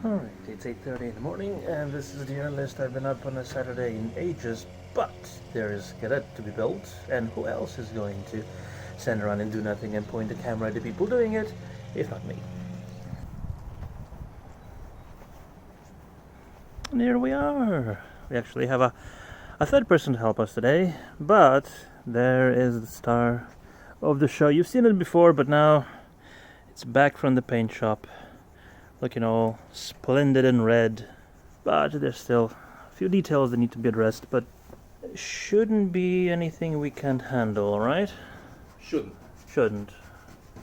Alright, it's 8:30 in the morning, and this is the earliest I've been up on a Saturday in ages, but there is Cadet to be built, and who else is going to stand around and do nothing and point the camera at the people doing it, if not me? And here we are! We actually have a third person to help us today, but there is the star of the show. You've seen it before, but now it's back from the paint shop, looking all splendid and red, but there's still a few details that need to be addressed, but shouldn't be anything we can't handle, right? Shouldn't.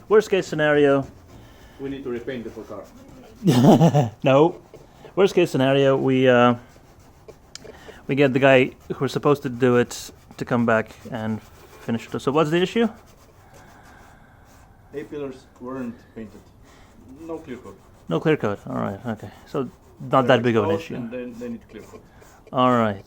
Worst case scenario. We need to repaint the full car. No. Worst case scenario, we get the guy who's supposed to do it to come back and finish it. So what's the issue? A-pillars weren't painted. No clear coat. No clear coat. All right. Okay. So not that big of an issue. And then they need clear coat. All right.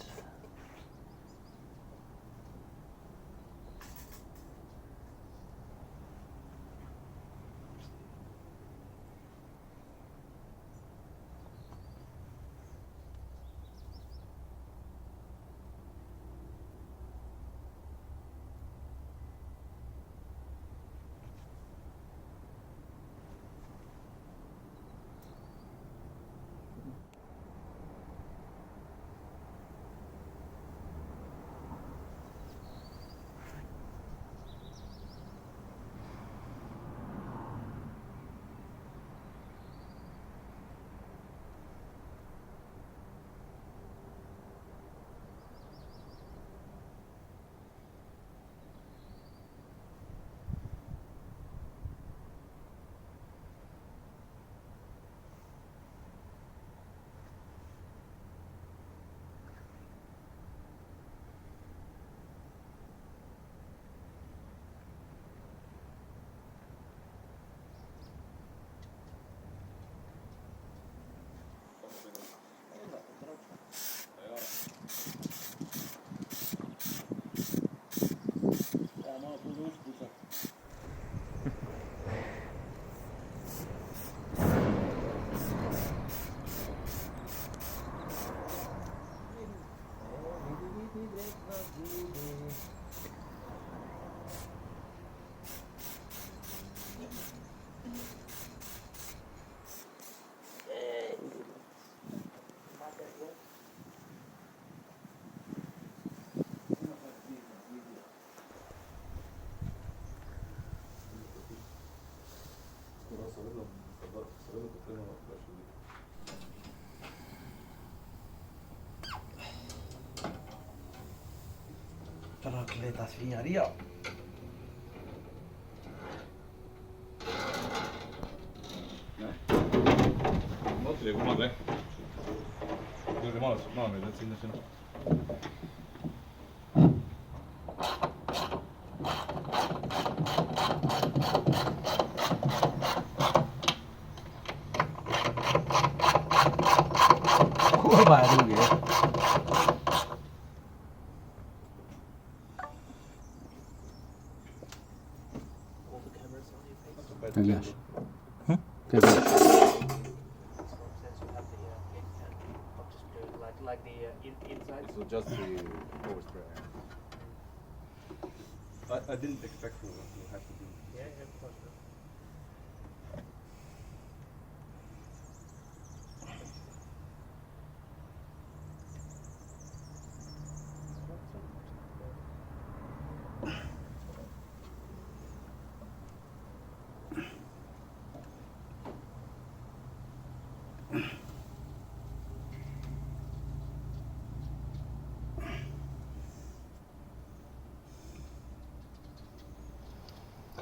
Raclette svignarija. Ottili kun madre. Juuri maailmia sinne sinne. Kurva är ruggig. Yes. Hmm? Good. Like the inside. So just the overspray. I didn't expect to have to do. Yeah, of course.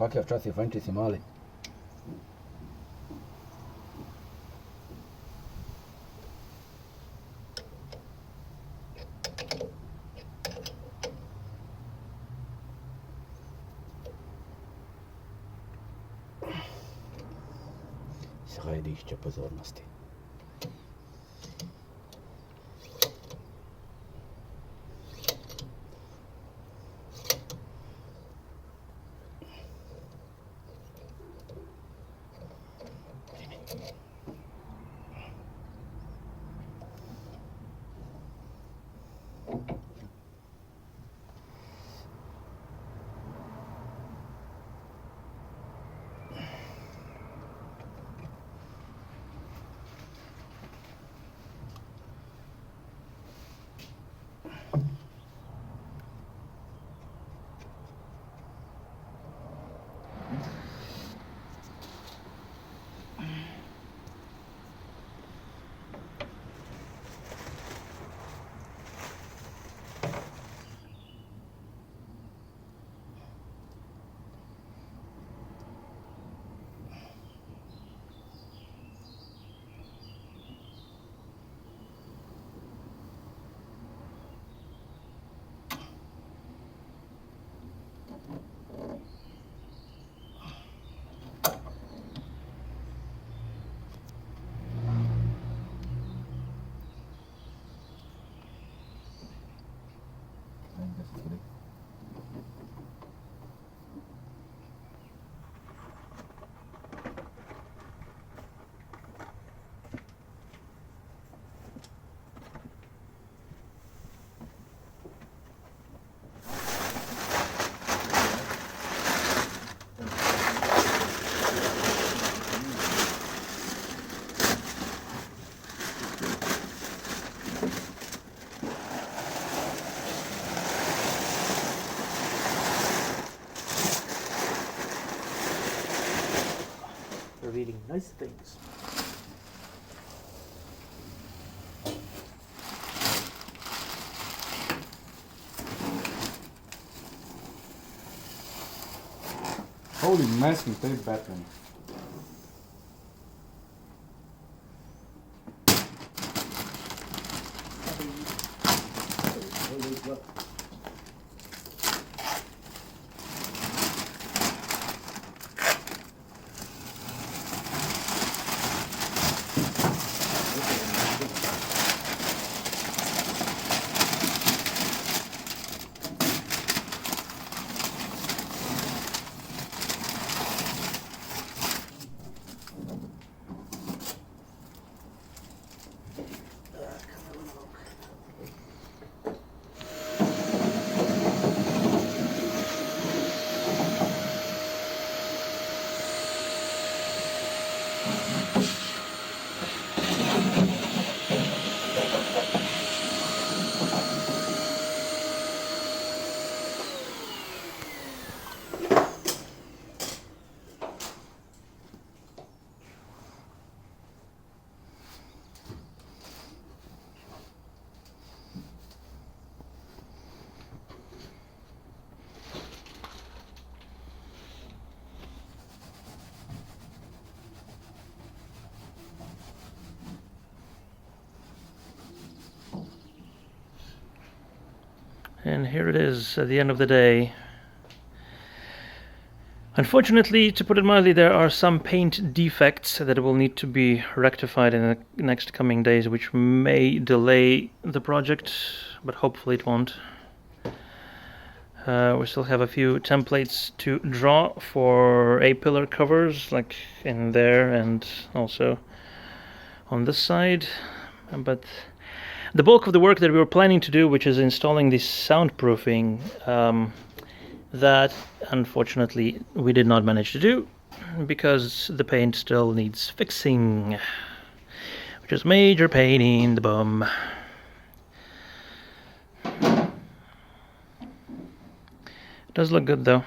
Kak včasih fanči si mali. Središče pozornosti. creating nice things. Holy masking tape battering. And here it is at the end of the day. Unfortunately, to put it mildly, there are some paint defects that will need to be rectified in the next coming days, which may delay the project, but hopefully it won't. We still have a few templates to draw for A-pillar covers, like in there and also on this side, but the bulk of the work that we were planning to do, which is installing this soundproofing, that unfortunately we did not manage to do because the paint still needs fixing, which is major pain in the bum. It does look good though.